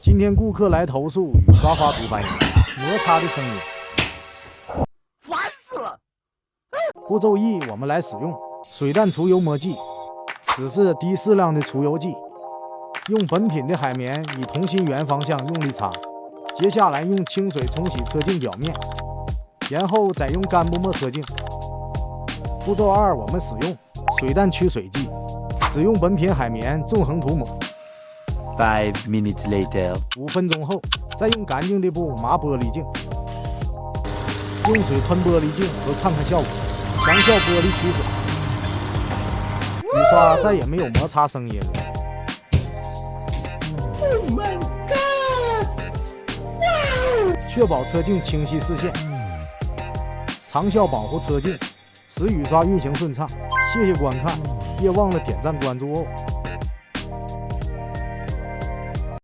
今天顾客来投诉雨刷发出反应，摩擦的声音，烦死了！步骤一，我们来使用水弹除油抹剂，只是低适量的除油剂。用本品的海绵以同心圆方向用力擦，接下来用清水冲洗车镜表面，然后再用干布抹车镜。步骤二，我们使用水弹去水剂，使用本品海绵纵横涂抹。5 minutes later， 5分钟后，再用干净的布抹玻璃镜，用水喷玻璃镜和看看效果，强效玻璃取水。雨刷再也没有摩擦声音了。Oh my god！ 确保车镜清晰视线，长效保护车镜，使雨刷运行顺畅。谢谢观看，别忘了点赞关注哦。